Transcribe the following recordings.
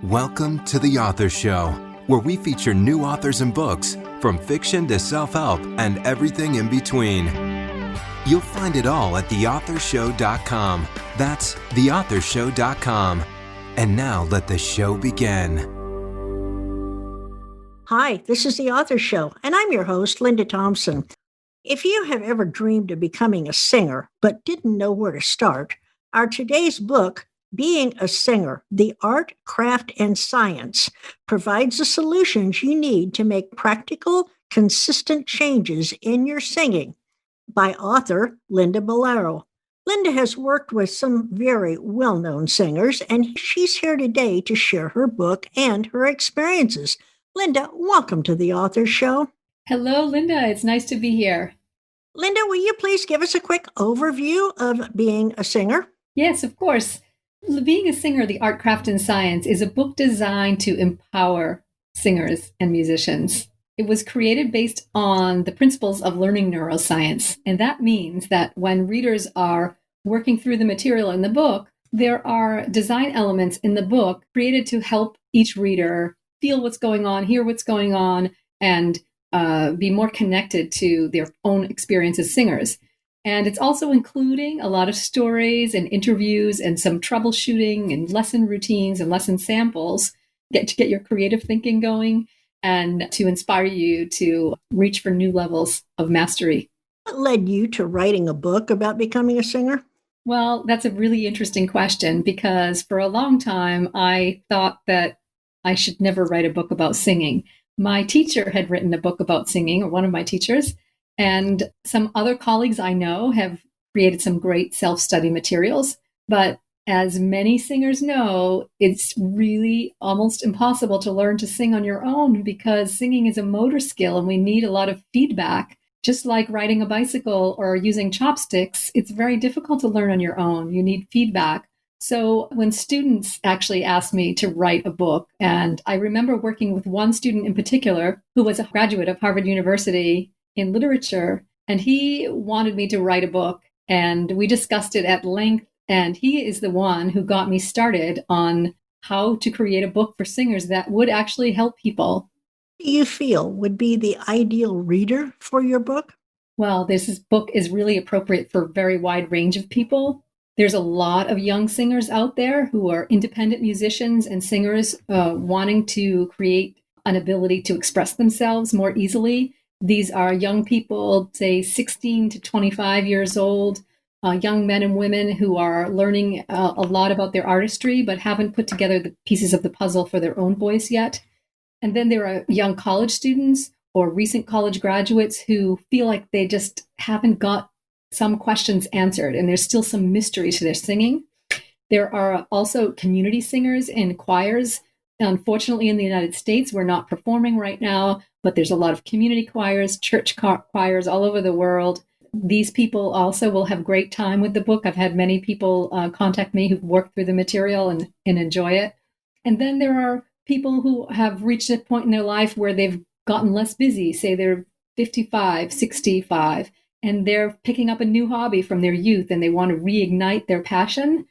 Welcome to The Author Show, where we feature new authors and books, from fiction to self-help and everything in between. You'll find it all at theauthorshow.com. That's theauthorshow.com. And now let the show begin. Hi, this is The Author Show, and I'm your host, Linda Thompson. If you have ever dreamed of becoming a singer but didn't know where to start, our today's book, Being a Singer, The Art, Craft, and Science, provides the solutions you need to make practical, consistent changes in your singing, by author Linda Balliro. Linda has worked with some very well-known singers, and she's here today to share her book and her experiences. Linda, welcome to The Author Show. Hello, Linda. It's nice to be here. Linda, will you please give us a quick overview of Being a Singer? Yes, of course. Being a Singer, The Art, Craft, and Science is a book designed to empower singers and musicians. It was created based on the principles of learning neuroscience. And that means that when readers are working through the material in the book, there are design elements in the book created to help each reader feel what's going on, hear what's going on, and be more connected to their own experience as singers. And it's also including a lot of stories and interviews and some troubleshooting and lesson routines and lesson samples to get your creative thinking going and to inspire you to reach for new levels of mastery. What led you to writing a book about becoming a singer? Well, that's a really interesting question, because for a long time, I thought that I should never write a book about singing. My teacher had written a book about singing, or one of my teachers, and some other colleagues I know have created some great self-study materials. But as many singers know, it's really almost impossible to learn to sing on your own, because singing is a motor skill and we need a lot of feedback. Just like riding a bicycle or using chopsticks, it's very difficult to learn on your own. You need feedback. So when students actually asked me to write a book, and I remember working with one student in particular who was a graduate of Harvard University in literature, and he wanted me to write a book, and we discussed it at length, and he is the one who got me started on how to create a book for singers that would actually help people. Who do you feel would be the ideal reader for your book? Well, this book is really appropriate for a very wide range of people. There's a lot of young singers out there who are independent musicians and singers wanting to create an ability to express themselves more easily. These are young people, say 16 to 25 years old, young men and women who are learning a lot about their artistry, but haven't put together the pieces of the puzzle for their own voice yet. And then there are young college students or recent college graduates who feel like they just haven't got some questions answered, and there's still some mystery to their singing. There are also community singers in choirs. Unfortunately, in the United States, we're not performing right now, but there's a lot of community choirs, church choirs all over the world. These people also will have great time with the book. I've had many people contact me who've worked through the material and enjoy it. And then there are people who have reached a point in their life where they've gotten less busy. Say they're 55, 65, and they're picking up a new hobby from their youth and they want to reignite their passion.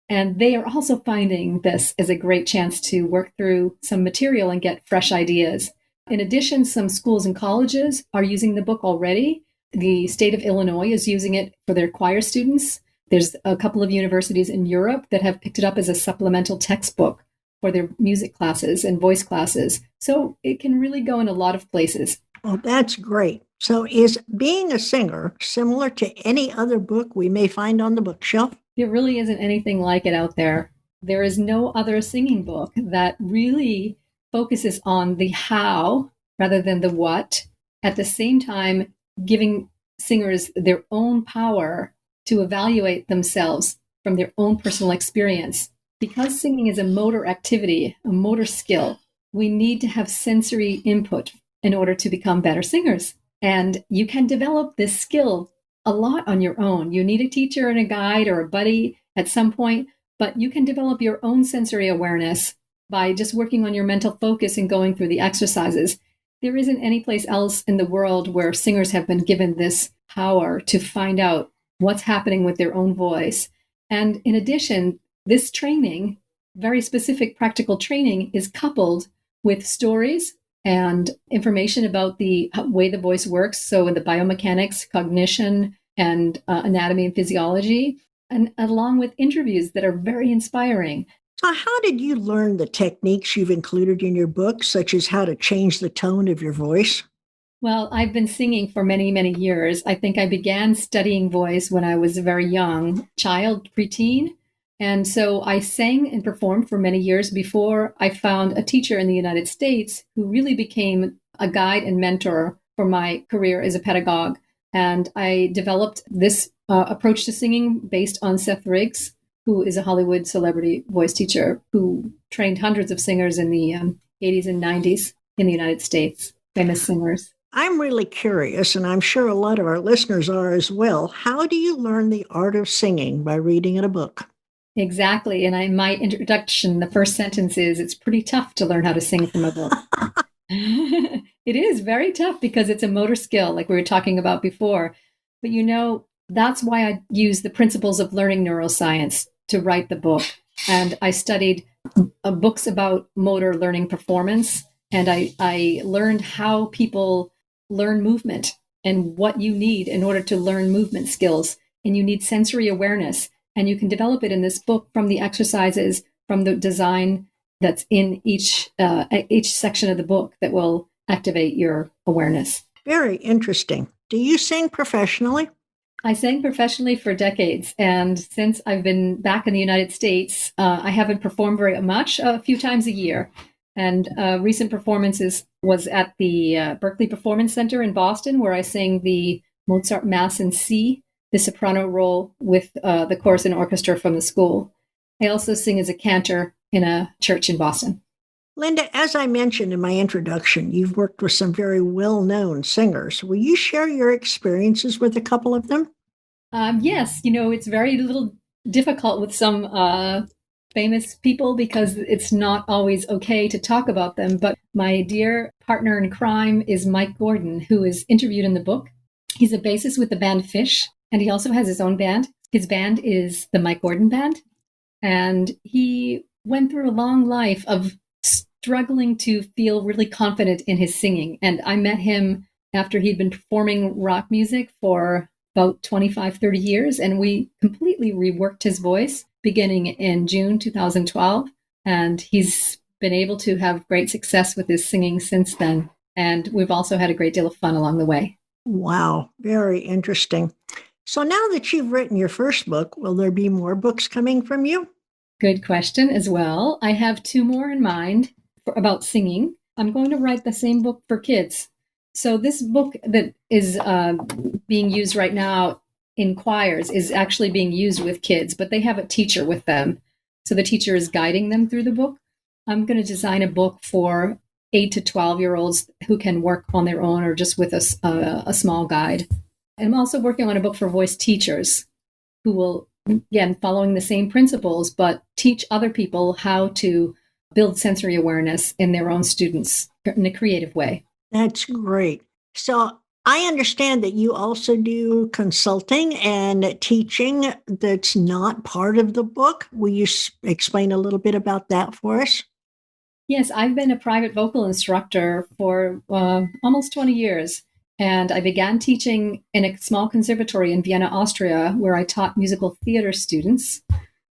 And they are also finding this as a great chance to work through some material and get fresh ideas. In addition, some schools and colleges are using the book already. The state of Illinois is using it for their choir students. There's a couple of universities in Europe that have picked it up as a supplemental textbook for their music classes and voice classes. So it can really go in a lot of places. Oh, that's great. So is Being a Singer similar to any other book we may find on the bookshelf? There really isn't anything like it out there. There is no other singing book that really focuses on the how rather than the what, at the same time giving singers their own power to evaluate themselves from their own personal experience. Because singing is a motor activity, a motor skill, we need to have sensory input in order to become better singers. And you can develop this skill a lot on your own. You need a teacher and a guide or a buddy at some point, but you can develop your own sensory awareness by just working on your mental focus and going through the exercises. There isn't any place else in the world where singers have been given this power to find out what's happening with their own voice. And in addition, this training very specific practical training is coupled with stories and information about the way the voice works. So in the biomechanics, cognition, and anatomy and physiology, and along with interviews that are very inspiring. So, how did you learn the techniques you've included in your book, such as how to change the tone of your voice? Well, I've been singing for many, many years. I think I began studying voice when I was a very young child, preteen. And so I sang and performed for many years before I found a teacher in the United States who really became a guide and mentor for my career as a pedagogue. And I developed this approach to singing based on Seth Riggs, who is a Hollywood celebrity voice teacher who trained hundreds of singers in the 80s and 90s in the United States, famous singers. I'm really curious, and I'm sure a lot of our listeners are as well. How do you learn the art of singing by reading in a book? Exactly. And in my introduction, the first sentence is, it's pretty tough to learn how to sing from a book. It is very tough because it's a motor skill, like we were talking about before. But that's why I use the principles of learning neuroscience to write the book. And I studied books about motor learning performance. And I learned how people learn movement and what you need in order to learn movement skills. And you need sensory awareness. And you can develop it in this book from the exercises, from the design that's in each section of the book that will activate your awareness. Very interesting. Do you sing professionally? I sang professionally for decades. And since I've been back in the United States, I haven't performed very much, a few times a year. And recent performances was at the Berkeley Performance Center in Boston, where I sang the Mozart Mass in C, the soprano role with the chorus and orchestra from the school. I also sing as a cantor in a church in Boston. Linda, as I mentioned in my introduction, you've worked with some very well-known singers. Will you share your experiences with a couple of them? Yes, it's very little difficult with some famous people because it's not always okay to talk about them. But my dear partner in crime is Mike Gordon, who is interviewed in the book. He's a bassist with the band Fish, and he also has his own band. His band is the Mike Gordon Band. And he went through a long life of struggling to feel really confident in his singing. And I met him after he'd been performing rock music for about 25, 30 years. And we completely reworked his voice beginning in June 2012. And he's been able to have great success with his singing since then. And we've also had a great deal of fun along the way. Wow, very interesting. So now that you've written your first book, will there be more books coming from you? Good question as well. I have 2 more in mind about singing. I'm going to write the same book for kids. So this book that is being used right now in choirs is actually being used with kids, but they have a teacher with them. So the teacher is guiding them through the book. I'm going to design a book for 8 to 12-year-olds who can work on their own or just with a small guide. I'm also working on a book for voice teachers who will, again, following the same principles, but teach other people how to build sensory awareness in their own students in a creative way. That's great. So I understand that you also do consulting and teaching that's not part of the book. Will you explain a little bit about that for us? Yes, I've been a private vocal instructor for almost 20 years. And I began teaching in a small conservatory in Vienna, Austria, where I taught musical theater students.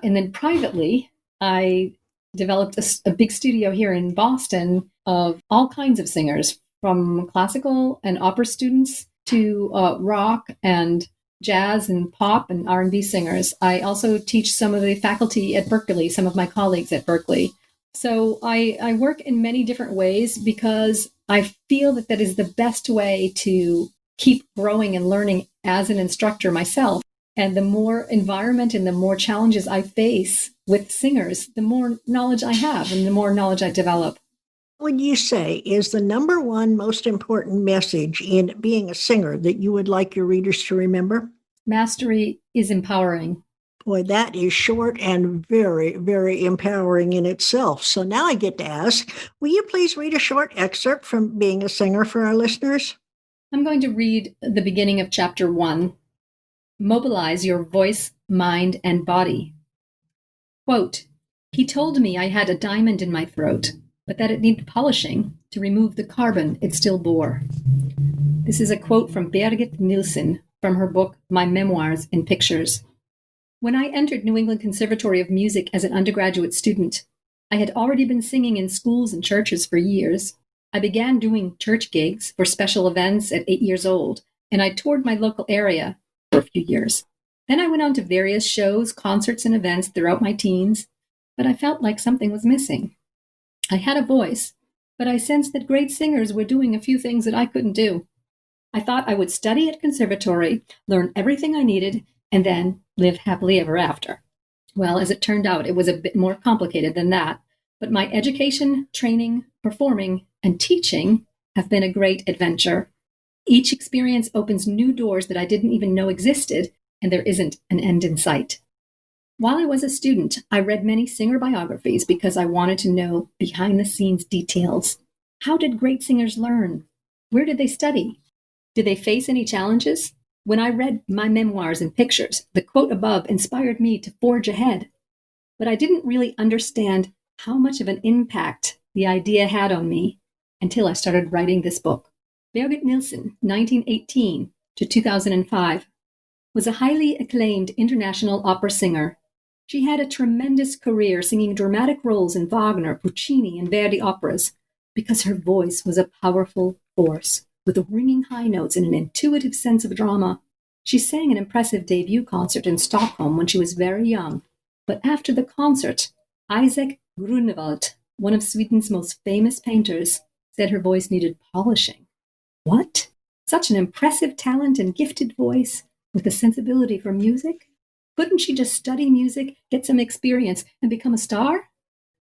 And then privately, I developed a big studio here in Boston of all kinds of singers, from classical and opera students to rock and jazz and pop and R&B singers. I also teach some of the faculty at Berkeley, some of my colleagues at Berkeley. So I work in many different ways because I feel that is the best way to keep growing and learning as an instructor myself. And the more environment and the more challenges I face with singers, the more knowledge I have and the more knowledge I develop. What would you say is the number one most important message in being a singer that you would like your readers to remember? Mastery is empowering. Boy, that is short and very, very empowering in itself. So now I get to ask, will you please read a short excerpt from Being a Singer for our listeners? I'm going to read the beginning of chapter 1. Mobilize your voice, mind, and body. Quote, He told me I had a diamond in my throat, but that it needed polishing to remove the carbon it still bore. This is a quote from Birgit Nilsson from her book, My Memoirs in Pictures. When I entered New England Conservatory of Music as an undergraduate student, I had already been singing in schools and churches for years. I began doing church gigs for special events at 8 years old, and I toured my local area for a few years. Then I went on to various shows, concerts, and events throughout my teens, but I felt like something was missing. I had a voice, but I sensed that great singers were doing a few things that I couldn't do. I thought I would study at conservatory, learn everything I needed, and then live happily ever after. Well, as it turned out, it was a bit more complicated than that, but my education, training, performing, and teaching have been a great adventure. Each experience opens new doors that I didn't even know existed, and there isn't an end in sight. While I was a student, I read many singer biographies because I wanted to know behind-the-scenes details. How did great singers learn? Where did they study? Did they face any challenges? When I read My Memoirs in Pictures, the quote above inspired me to forge ahead. But I didn't really understand how much of an impact the idea had on me until I started writing this book. Birgit Nilsson, 1918 to 2005, was a highly acclaimed international opera singer. She had a tremendous career singing dramatic roles in Wagner, Puccini, and Verdi operas because her voice was a powerful force with ringing high notes and an intuitive sense of drama. She sang an impressive debut concert in Stockholm when she was very young. But after the concert, Isaac Grunewald, one of Sweden's most famous painters, said her voice needed polishing. What? Such an impressive talent and gifted voice with a sensibility for music? Couldn't she just study music, get some experience, and become a star?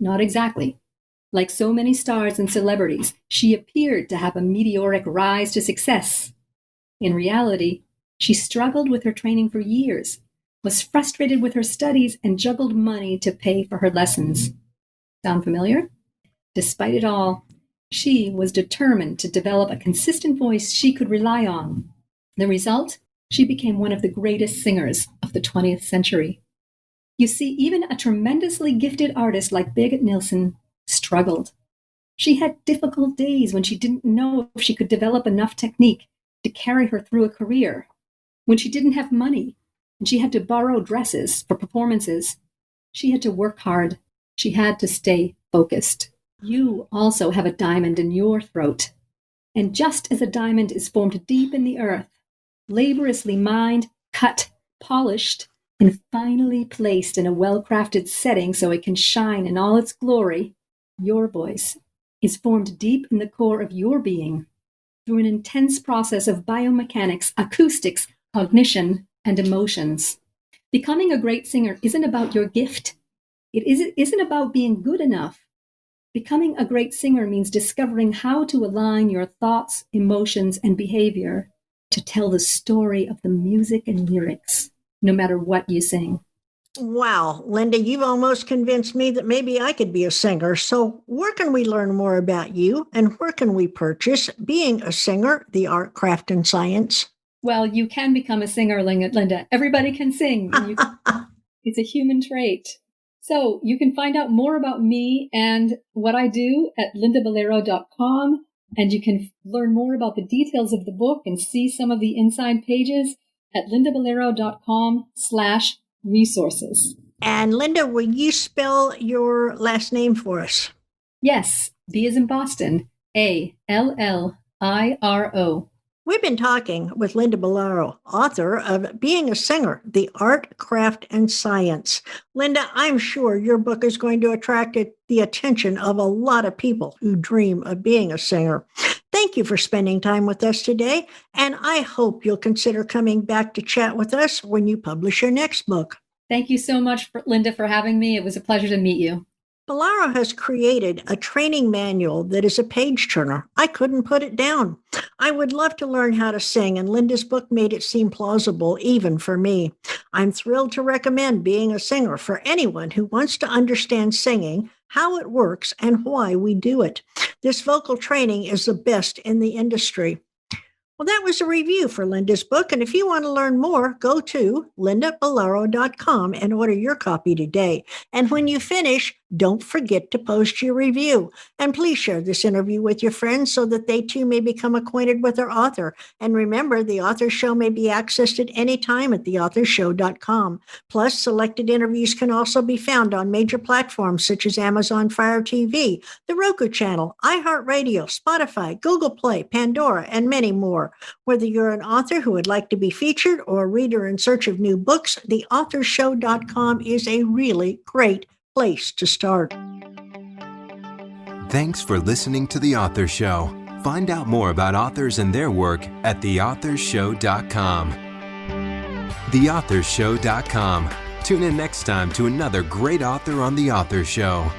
Not exactly. Like so many stars and celebrities, she appeared to have a meteoric rise to success. In reality, she struggled with her training for years, was frustrated with her studies, and juggled money to pay for her lessons. Sound familiar? Despite it all, she was determined to develop a consistent voice she could rely on. The result? She became one of the greatest singers of the 20th century. You see, even a tremendously gifted artist like Birgit Nilsson struggled. She had difficult days when she didn't know if she could develop enough technique to carry her through a career, when she didn't have money and she had to borrow dresses for performances. She had to work hard. She had to stay focused. You also have a diamond in your throat. And just as a diamond is formed deep in the earth, laboriously mined, cut, polished, and finally placed in a well-crafted setting so it can shine in all its glory, your voice is formed deep in the core of your being through an intense process of biomechanics, acoustics, cognition, and emotions. Becoming a great singer isn't about your gift. It isn't about being good enough. Becoming a great singer means discovering how to align your thoughts, emotions, and behavior to tell the story of the music and lyrics, no matter what you sing. Wow, Linda, you've almost convinced me that maybe I could be a singer. So where can we learn more about you, and where can we purchase Being a Singer, the Art, Craft, and Science? Well, you can become a singer, Linda. Everybody can sing. It's a human trait. So you can find out more about me and what I do at lindaballiro.com, and you can learn more about the details of the book and see some of the inside pages at lindaballiro.com/resources. And Linda, will you spell your last name for us? Yes, B as in Boston, Alliro. We've been talking with Linda Balliro, author of Being a Singer, the Art, Craft, and Science. Linda, I'm sure your book is going to attract the attention of a lot of people who dream of being a singer. Thank you for spending time with us today, and I hope you'll consider coming back to chat with us when you publish your next book. Thank you so much, Linda, for having me. It was a pleasure to meet you. Balliro has created a training manual that is a page turner. I couldn't put it down. I would love to learn how to sing, and Linda's book made it seem plausible even for me. I'm thrilled to recommend Being a Singer for anyone who wants to understand singing, how it works, and why we do it. This vocal training is the best in the industry. Well, that was a review for Linda's book. And if you want to learn more, go to lindaballiro.com and order your copy today. And when you finish, don't forget to post your review. And please share this interview with your friends so that they too may become acquainted with our author. And remember, the Author Show may be accessed at any time at theauthorshow.com. Plus, selected interviews can also be found on major platforms such as Amazon Fire TV, the Roku channel, iHeartRadio, Spotify, Google Play, Pandora, and many more. Whether you're an author who would like to be featured or a reader in search of new books, theauthorshow.com is a really great place to start. Thanks for listening to The Author Show. Find out more about authors and their work at theauthorshow.com. Theauthorshow.com. Tune in next time to another great author on The Author Show.